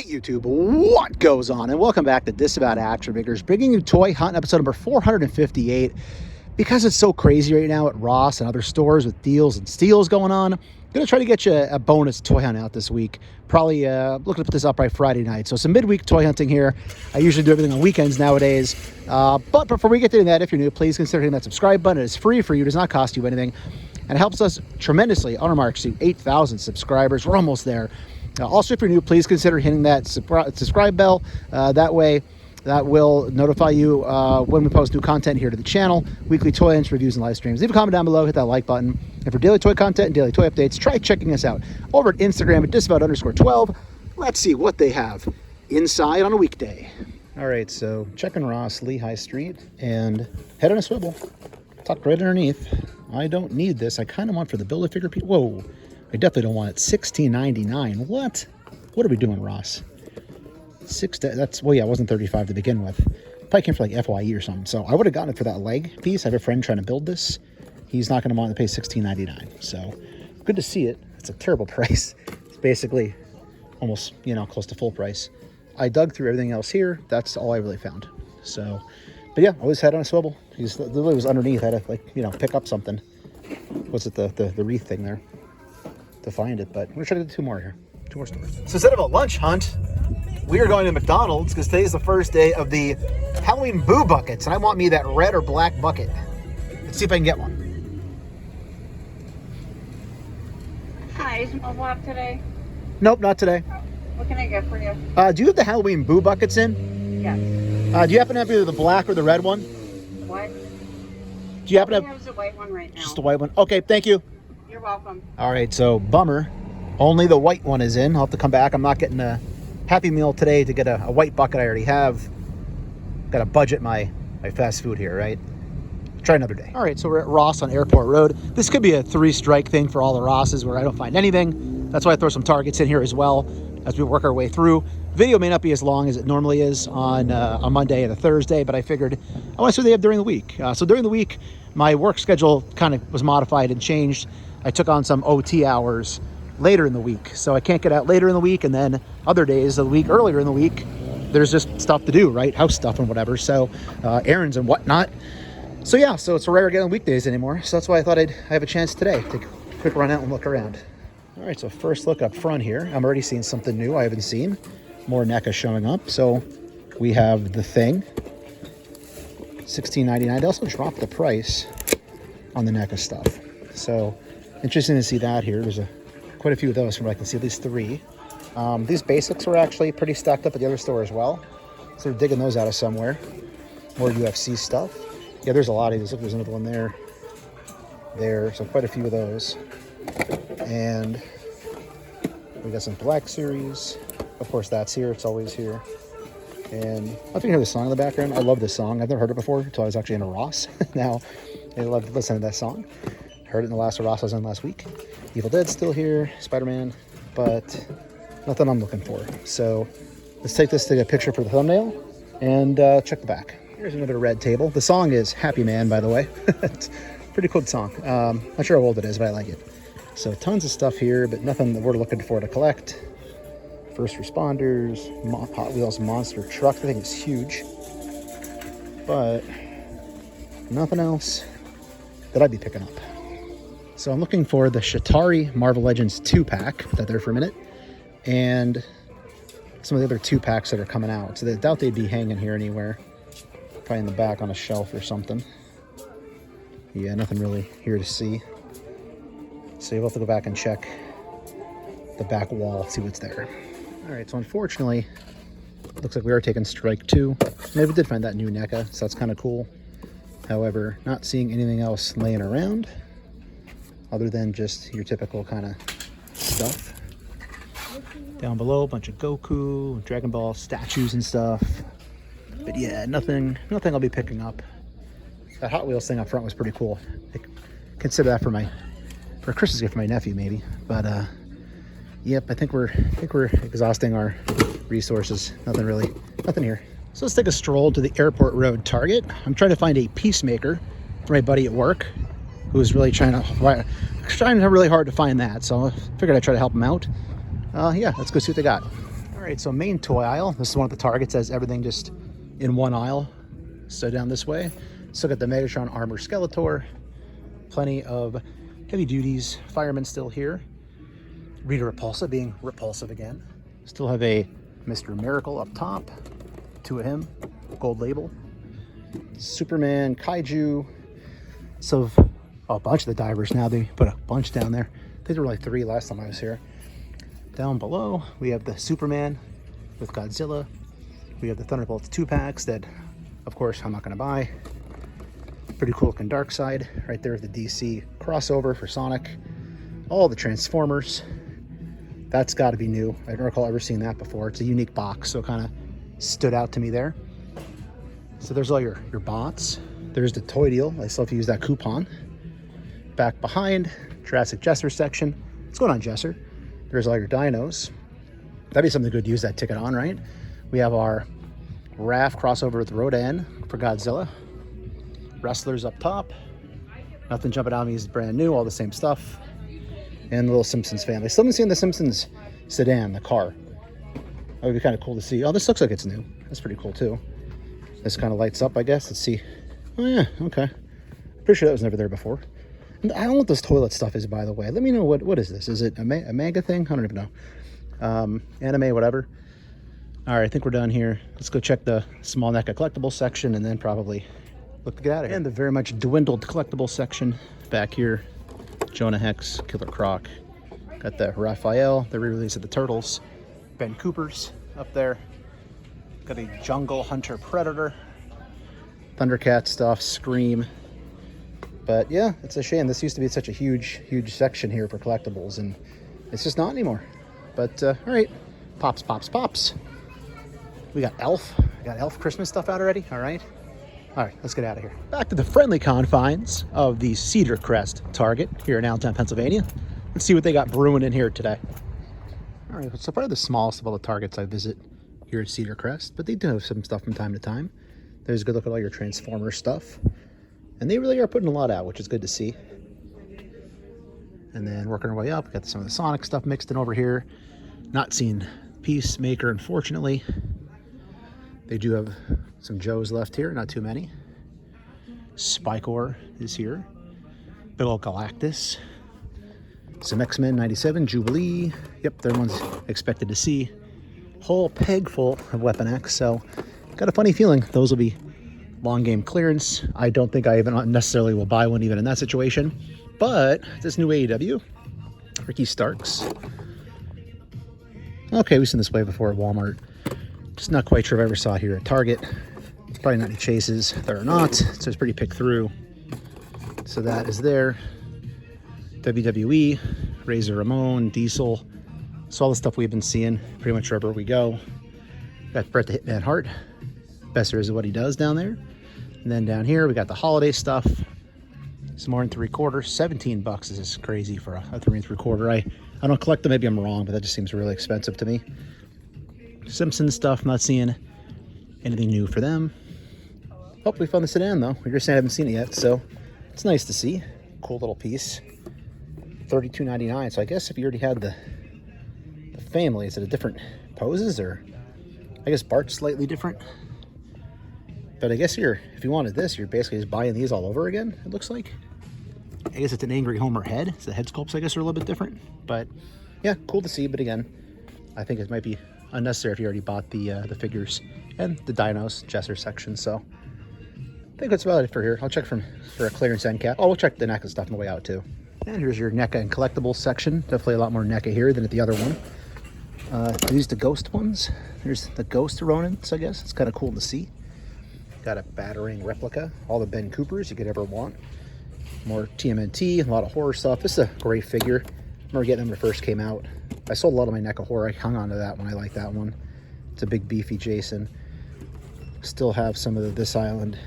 YouTube, what goes on? And welcome back to Disavowed Action Figures, bringing you Toy Hunt episode number 458. Because it's so crazy right now at Ross and other stores with deals and steals going on, I'm going to try to get you a bonus Toy Hunt out this week. Probably looking to put this up by Friday night. So some midweek toy hunting here. I usually do everything on weekends nowadays. But before we get to that, if you're new, please consider hitting that subscribe button. It is free for you, does not cost you anything, and it helps us tremendously on our march to 8,000 subscribers. We're almost there. Also, if you're new, please consider hitting that subscribe bell. That way, that will notify you when we post new content here to the channel, weekly toy hunts, reviews, and live streams. Leave a comment down below, hit that like button. And for daily toy content and daily toy updates, try checking us out over at Instagram at disavowed_12. Let's see what they have inside on a weekday. All right, so checking Ross, Lehigh Street, and head on a swivel. Tucked right underneath. I don't need this. I kind of want for the Build-A-Figure people. Whoa. I definitely don't want it. $16.99. What? What are we doing, Ross? That's, well, yeah, it wasn't $35 to begin with. Probably came for like FYE or something. So I would have gotten it for that leg piece. I have a friend trying to build this. He's not going to want to pay $16.99. So good to see it. It's a terrible price. It's basically almost, you know, close to full price. I dug through everything else here. That's all I really found. So, but yeah, always head on a swivel. He's literally was underneath. I had to, like, you know, pick up something. What's it, the wreath thing there to find it? But we're trying to do two more here. Two more stores. So instead of a lunch hunt, we are going to McDonald's because today's the first day of the Halloween Boo Buckets, and I want me that red or black bucket. Let's see if I can get one. Hi, is Mo up today? Nope, not today. What can I get for you? Do you have the Halloween Boo Buckets in? Yes. Do you happen to have either the black or the red one? What? Do you happen to have There's a white one right now. just the white one? Okay, thank you. You're welcome. All right, so bummer. Only the white one is in. I'll have to come back. I'm not getting a Happy Meal today to get a white bucket I already have. Got to budget my fast food here, right? Try another day. All right, so we're at Ross on Airport Road. This could be a 3-strike thing for all the Rosses where I don't find anything. That's why I throw some targets in here as well as we work our way through. Video may not be as long as it normally is on a Monday and a Thursday, but I figured I want to see what they have during the week. So during the week, my work schedule kind of was modified and changed. I took on some OT hours later in the week, so I can't get out later in the week, and then other days of the week earlier in the week there's just stuff to do, right? House stuff and whatever, so errands and whatnot. So yeah, so it's rare getting weekdays anymore, so that's why I thought I'd have a chance today to take a quick run out and look around. All right, so first look up front here. I'm already seeing something new I haven't seen. More NECA showing up. So we have the Thing, $16.99. They also dropped the price on the NECA stuff, so interesting to see that here. There's quite a few of those from what I can see, at least 3. These basics were actually pretty stacked up at the other store as well. So we're digging those out of somewhere. More UFC stuff. Yeah, there's a lot of these. Look, there's another one there. So quite a few of those. And we got some Black Series. Of course, that's here. It's always here. And I think you hear the song in the background. I love this song. I've never heard it before until I was actually in a Ross. Now, I love to listen to that song. Heard it in the last Ross I was in last week. Evil Dead's still here, Spider-Man, but nothing I'm looking for. So let's take this to get a picture for the thumbnail and check the back. Here's another red table. The song is Happy Man, by the way. It's a pretty cool song. Not sure how old it is, but I like it. So tons of stuff here, but nothing that we're looking for to collect. First Responders, Hot Wheels Monster Truck. I think it's huge, but nothing else that I'd be picking up. So I'm looking for the Shatari Marvel Legends 2-pack. Put that there for a minute. And some of the other 2-packs that are coming out. So I doubt they'd be hanging here anywhere. Probably in the back on a shelf or something. Yeah, nothing really here to see. So you'll have to go back and check the back wall, see what's there. All right, so unfortunately, it looks like we are taking strike 2. Maybe we did find that new NECA, so that's kind of cool. However, not seeing anything else laying around other than just your typical kind of stuff. Down below, a bunch of Goku, Dragon Ball statues and stuff. But yeah, nothing I'll be picking up. That Hot Wheels thing up front was pretty cool. I consider that for a Christmas gift for my nephew, maybe. But yep, I think we're exhausting our resources. Nothing here. So let's take a stroll to the Airport Road Target. I'm trying to find a Peacemaker for my buddy at work, who's really trying really hard to find that. So I figured I'd try to help him out. Yeah, let's go see what they got. All right, so main toy aisle. This is one of the Targets that has everything just in one aisle. So down this way, still got the Megatron Armor Skeletor. Plenty of heavy duties. Firemen still here. Rita Repulsa being repulsive again. Still have a Mr. Miracle up top. 2 of him, gold label. Superman, Kaiju. So a bunch of the divers now. They put a bunch down there. I think there were like 3 last time I was here. Down below, we have the Superman with Godzilla. We have the Thunderbolts 2-packs that, of course, I'm not going to buy. Pretty cool looking Darkseid. Right there is the DC crossover for Sonic. All the Transformers. That's got to be new. I don't recall ever seeing that before. It's a unique box, so it kind of stood out to me there. So there's all your bots. There's the toy deal. I still have to use that coupon. Back behind, Jurassic Jesser section. What's going on, Jesser? There's all your dinos. That'd be something good to use that ticket on, right? We have our Raph crossover with Rodan for Godzilla. Wrestlers up top. Nothing jumping out at me is brand new, all the same stuff. And the little Simpsons family. Still haven't seen the Simpsons sedan, the car. That would be kind of cool to see. Oh, this looks like it's new. That's pretty cool too. This kind of lights up, I guess. Let's see. Oh yeah, okay. Pretty sure that was never there before. And I don't know what this toilet stuff is, by the way. Let me know what is this? Is it a manga thing? I don't even know. Anime, whatever. All right, I think we're done here. Let's go check the small NECA collectible section and then probably look to get out of here. And the very much dwindled collectible section back here. Jonah Hex, Killer Croc. Got the Raphael, the re-release of the Turtles. Ben Cooper's up there. Got a Jungle Hunter Predator. Thundercat stuff, Scream. But yeah, it's a shame. This used to be such a huge section here for collectibles, and it's just not anymore. But all right, pops. We got Elf. I got Elf Christmas stuff out already. All right, let's get out of here. Back to the friendly confines of the Cedar Crest Target here in Allentown, Pennsylvania. Let's see what they got brewing in here today. All right, so probably the smallest of all the Targets I visit here at Cedar Crest, but they do have some stuff from time to time. There's a good look at all your Transformers stuff. And they really are putting a lot out, which is good to see. And then working our way up, we got some of the Sonic stuff mixed in over here. Not seen Peacemaker, unfortunately. They do have some Joes left here, not too many. Spikor is here. Big old Galactus. Some X-Men 97, Jubilee. Yep, they're the ones expected to see. Whole peg full of Weapon X, so got a funny feeling those will be long game clearance. I don't think I even necessarily will buy one even in that situation. But this new AEW, Ricky Starks. Okay, we've seen this way before at Walmart. Just not quite sure if I ever saw it here at Target. It's probably not any chases. There are not, so it's pretty pick through. So that is there. WWE, Razor Ramon, Diesel. So all the stuff we've been seeing pretty much wherever we go. Got Bret the Hitman Hart. Best there is what he does down there. And then down here we got the holiday stuff. Some more in 3/4. 17 bucks is crazy for a 3 3/4. I don't collect them, maybe I'm wrong, but that just seems really expensive to me. Simpsons stuff, not seeing anything new for them. Oh, we found the sedan though. We just haven't seen it yet, so it's nice to see. Cool little piece. $32.99. So I guess if you already had the family, is it a different poses, or I guess Bart's slightly different? But I guess if you wanted this, you're basically just buying these all over again, it looks like. I guess it's an Angry Homer head. So the head sculpts, I guess, are a little bit different. But yeah, cool to see. But again, I think it might be unnecessary if you already bought the figures and the dinos, Jesser section. So I think that's about it for here. I'll check for a clearance end cap. Oh, we'll check the NECA stuff on the way out too. And here's your NECA and collectibles section. Definitely a lot more NECA here than at the other one. These are the ghost ones. There's the ghost Ronins, I guess. It's kind of cool to see. Got a battering replica. All the Ben Coopers you could ever want. More TMNT, a lot of horror stuff. This is a great figure. I remember getting them when it first came out. I sold a lot of my NECA Horror. I hung on to that one. I like that one. It's a big beefy Jason. Still have some of the This Island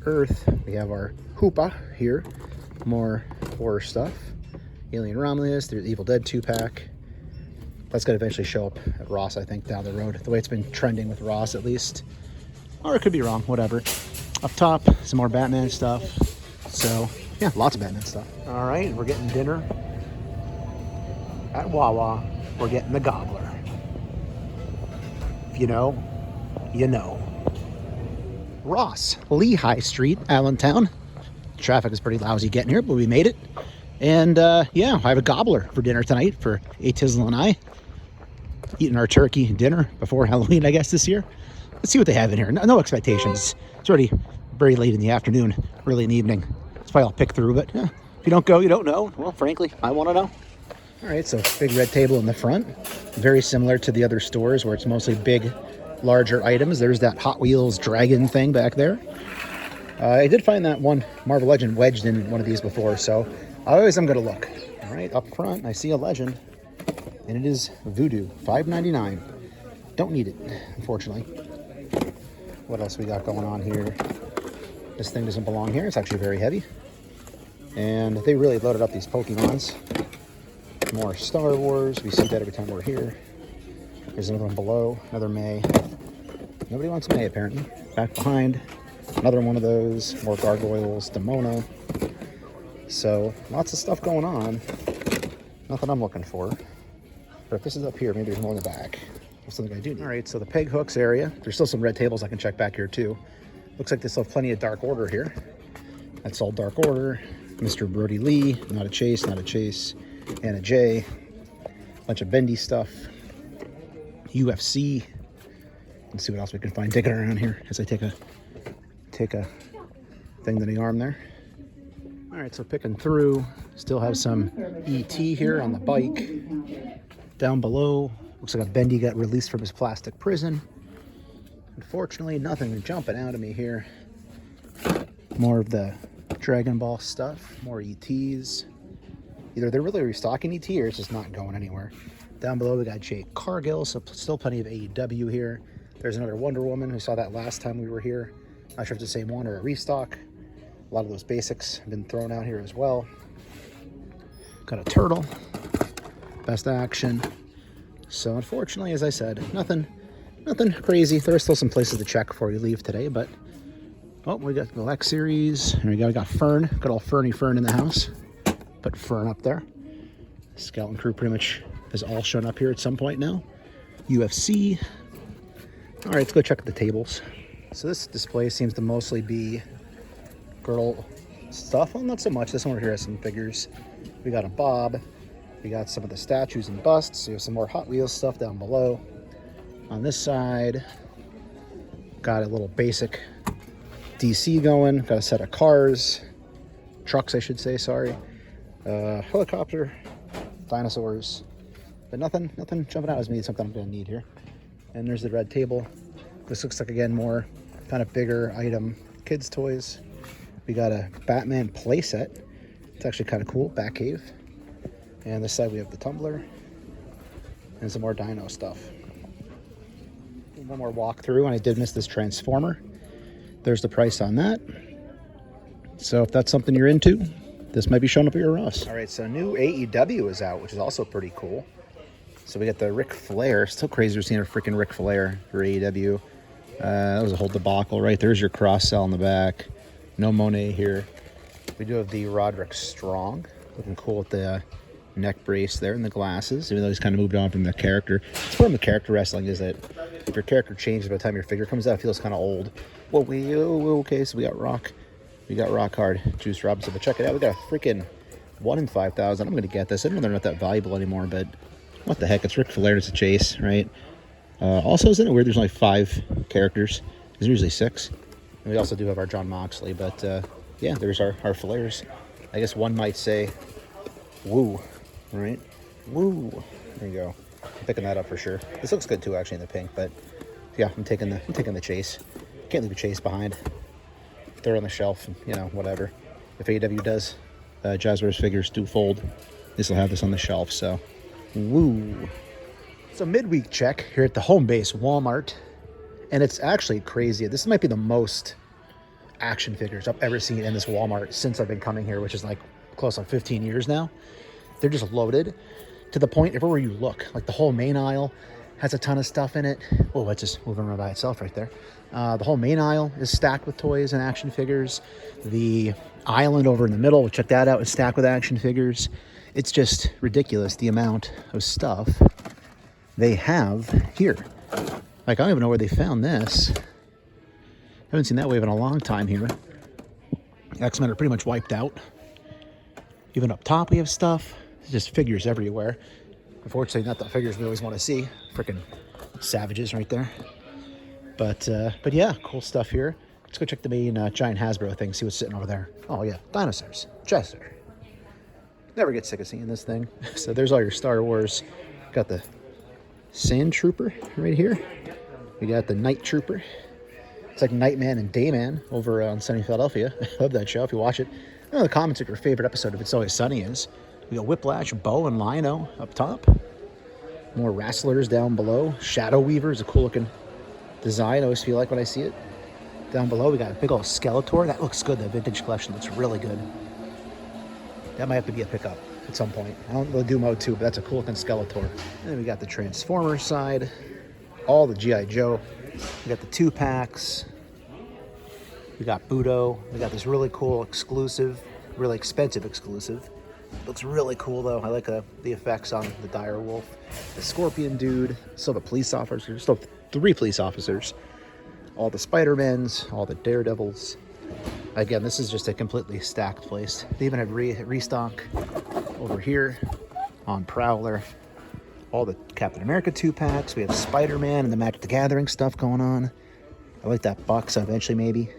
Earth. We have our Hoopa here. More horror stuff. Alien Romulus. There's Evil Dead 2-pack. That's going to eventually show up at Ross, I think, down the road. The way it's been trending with Ross, at least. Or it could be wrong, whatever. Up top, some more Batman stuff. So, yeah, lots of Batman stuff. All right, we're getting dinner at Wawa. We're getting the Gobbler. If you know, you know. Ross, Lehigh Street, Allentown. Traffic is pretty lousy getting here, but we made it. And yeah, I have a gobbler for dinner tonight for Tizzle and I. Eating our turkey dinner before Halloween, I guess, this year. Let's see what they have in here. No expectations. It's already very late in the afternoon, early in the evening. That's why I'll pick through, but if you don't go, you don't know. Well, frankly, I want to know. All right, so big red table in the front. Very similar to the other stores where it's mostly big, larger items. There's that Hot Wheels dragon thing back there. I did find that one Marvel Legend wedged in one of these before, so I always am going to look. All right, up front, I see a Legend, and it is Voodoo, $5.99. Don't need it, unfortunately. What else we got going on here? This thing doesn't belong here. It's actually very heavy. And they really loaded up these Pokemons. More Star Wars. We see that every time we're here. There's another one below, another May. Nobody wants May, apparently. Back behind, another one of those. More Gargoyles, Demona. So, lots of stuff going on. Nothing I'm looking for. But if this is up here, maybe there's more in the back. That's something I do need. All right, so the peg hooks area. There's still some red tables I can check back here, too. Looks like they still have plenty of Dark Order here. That's all Dark Order. Mr. Brody Lee, not a Chase, and a J. Bunch of bendy stuff. UFC. Let's see what else we can find digging around here as I take a thing to the arm there. All right, so picking through. Still have some ET here on the bike. Down below, looks like a bendy got released from his plastic prison. Unfortunately, nothing jumping out at me here. More of the Dragon Ball stuff, more ETs. Either they're really restocking ET or it's just not going anywhere. Down below, we got Jade Cargill, so still plenty of AEW here. There's another Wonder Woman. We saw that last time we were here. Not sure if it's the same one or a restock. A lot of those basics have been thrown out here as well. Got a Turtle. Best Action. So unfortunately, as I said, nothing crazy. There are still some places to check before we leave today, but oh, we got the Elite Series. There we go. We got Fern. Got all Ferny Fern in the house. Put Fern up there. Skeleton Crew pretty much has all shown up here at some point now. UFC. All right, let's go check the tables. So this display seems to mostly be girl stuff. Well, not so much. This one over here has some figures. We got a Bob. We got some of the statues and busts. So we have some more Hot Wheels stuff down below. On this side, got a little basic DC going. Got a set of cars. Trucks, I should say, sorry. Helicopter. Dinosaurs. But nothing jumping out as me. Something I'm going to need here. And there's the red table. This looks like, again, more kind of bigger item kids' toys. We got a Batman playset. It's actually kind of cool. Batcave. And this side we have the tumbler. And some more dino stuff. One more walkthrough, and I did miss this Transformer. There's the price on that. So if that's something you're into, this might be showing up at your Ross. All right, so new AEW is out, which is also pretty cool. So we got the Ric Flair. Still crazy we're seeing a freaking Ric Flair for AEW. That was a whole debacle, right? There's your cross-sell in the back. No Monet here. We do have the Roderick Strong. Looking cool with the neck brace there and the glasses, even though he's kind of moved on from the character. It's from the character wrestling is that if your character changes by the time your figure comes out, it feels kind of old. Well, okay, so we got Rock Hard, Juice Robinson, but check it out. We got a freaking 1 in 5,000. I'm going to get this. I know they're not that valuable anymore, but what the heck? It's Ric Flair. It's a chase, right? Also, isn't it weird there's only 5 characters? There's usually 6. And we also do have our John Moxley, but yeah, there's our Flairs. I guess one might say, woo, right? Woo. There you go. I'm picking that up for sure. This looks good too, actually, in the pink, but yeah, I'm taking the chase. Can't leave a chase behind. They're on the shelf, you know, whatever. If AEW does, Jazzwares figures do fold, this will have this on the shelf, so woo. So midweek check here at the home base Walmart, and it's actually crazy. This might be the most action figures I've ever seen in this Walmart since I've been coming here, which is like close on 15 years now. They're just loaded to the point everywhere you look. Like the whole main aisle has a ton of stuff in it. Oh, it's just moving around by itself right there. The whole main aisle is stacked with toys and action figures. The island over in the middle, check that out, is stacked with action figures. It's just ridiculous the amount of stuff they have here. Like, I don't even know where they found this. Haven't seen that wave in a long time here. X-Men are pretty much wiped out. Even up top we have stuff. It's just figures everywhere. Unfortunately, not the figures we always want to see. Freaking savages right there. But yeah, cool stuff here. Let's go check the main giant Hasbro thing, see what's sitting over there. Oh yeah, dinosaurs. Chester. Never get sick of seeing this thing. So there's all your Star Wars. Got the Sand Trooper right here. We got the Night Trooper. It's like Nightman and Dayman over on Sunny Philadelphia. I love that show if you watch it. I know in the comments what your favorite episode of It's Always Sunny is. We got Whiplash, Bo, and Lino up top. More Wrestlers down below. Shadow Weaver is a cool looking design. I always feel like when I see it. Down below we got a big old Skeletor. That looks good. That vintage collection looks really good. That might have to be a pickup at some point. I don't really do Motu, but that's a cool looking Skeletor. And then we got the Transformers side. All the G.I. Joe. We got the 2-packs. We got Budo. We got this really cool exclusive, really expensive exclusive. Looks really cool though. I like the effects on the Dire Wolf. The Scorpion dude. Still the police officers. Still 3 police officers. All the Spider-Mans. All the Daredevils. Again, this is just a completely stacked place. They even have restock over here on Prowler. All the Captain America 2-packs. We have Spider-Man and the Magic the Gathering stuff going on. I like that box eventually maybe.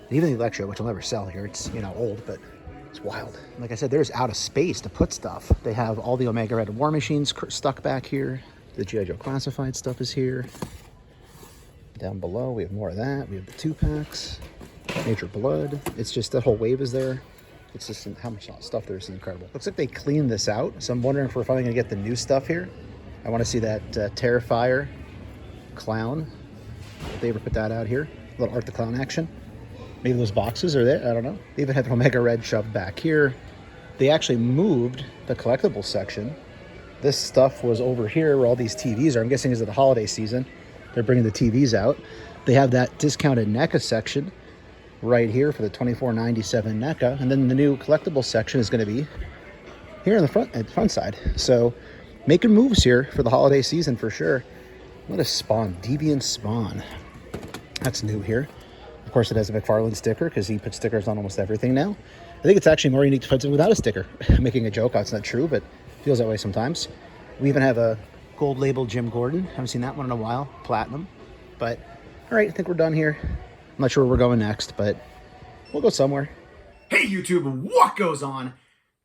And even the Electro, which will never sell here. It's, you know, old, but it's wild. Like I said, there's out of space to put stuff. They have all the Omega Red War Machines stuck back here. The G.I. Joe Classified stuff is here. Down below, we have more of that. We have the 2-packs. Major Blood. It's just that whole wave is there. It's just how much stuff there is incredible. Looks like they cleaned this out, so I'm wondering if we're finally gonna get the new stuff here. I want to see that Terrifier clown. If they ever put that out here, a little Art the Clown action. Maybe those boxes are there. I don't know. They even have Omega Red shoved back here. They actually moved the collectible section. This stuff was over here where all these TVs are. I'm guessing is it the holiday season. They're bringing the TVs out. They have that discounted NECA section right here for the $24.97 NECA, and then the new collectible section is going to be here in the front side. So making moves here for the holiday season for sure. What a Spawn, Deviant Spawn. That's new here. Of course, it has a McFarlane sticker because he puts stickers on almost everything now. I think it's actually more unique to find something without a sticker. Making a joke, that's not true, but feels that way sometimes. We even have a gold label Jim Gordon. Haven't seen that one in a while. Platinum. But all right, I think we're done here. I'm not sure where we're going next, but we'll go somewhere. Hey YouTube, what goes on?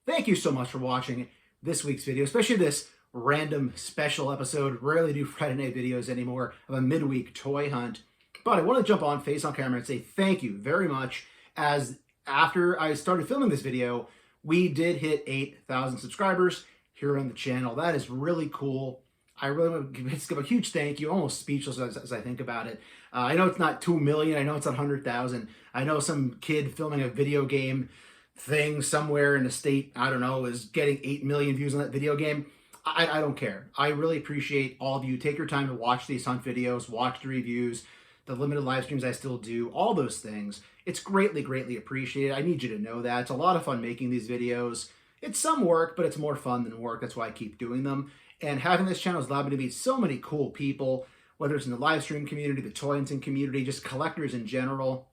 Thank you so much for watching this week's video, especially this random special episode. Rarely do Friday night videos anymore of a midweek toy hunt. But I want to jump on face on camera and say thank you very much, as after I started filming this video, we did hit 8,000 subscribers here on the channel. That is really cool. I really want to give a huge thank you, almost speechless as I think about it. I know it's not 2 million, I know it's not 100,000. I know some kid filming a video game thing somewhere in the state, I don't know, is getting 8 million views on that video game. I don't care. I really appreciate all of you. Take your time to watch these hunt videos, watch the reviews, the limited live streams I still do, all those things. It's greatly, greatly appreciated. I need you to know that. It's a lot of fun making these videos. It's some work, but it's more fun than work. That's why I keep doing them. And having this channel has allowed me to meet so many cool people, whether it's in the live stream community, the toy hunting community, just collectors in general.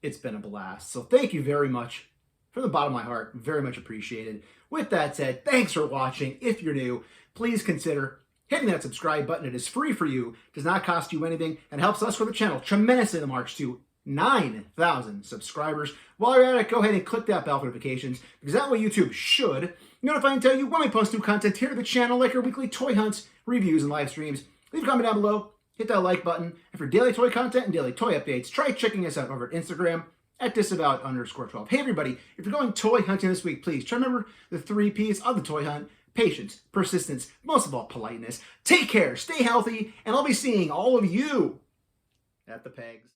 It's been a blast. So thank you very much. From the bottom of my heart, very much appreciated. With that said, thanks for watching. If you're new, please consider hitting that subscribe button. It is free for you, does not cost you anything, and helps us grow the channel tremendously in the march to 9,000 subscribers. While you're at it, go ahead and click that bell for notifications, because that way YouTube should notify and tell you when we post new content here to the channel, like our weekly toy hunts, reviews, and live streams. Leave a comment down below, hit that like button, and for daily toy content and daily toy updates, try checking us out over at Instagram at Disavowed_12. Hey everybody, if you're going toy hunting this week, please try to remember the 3 P's of the toy hunt: patience, persistence, most of all politeness. Take care, stay healthy, and I'll be seeing all of you at the pegs.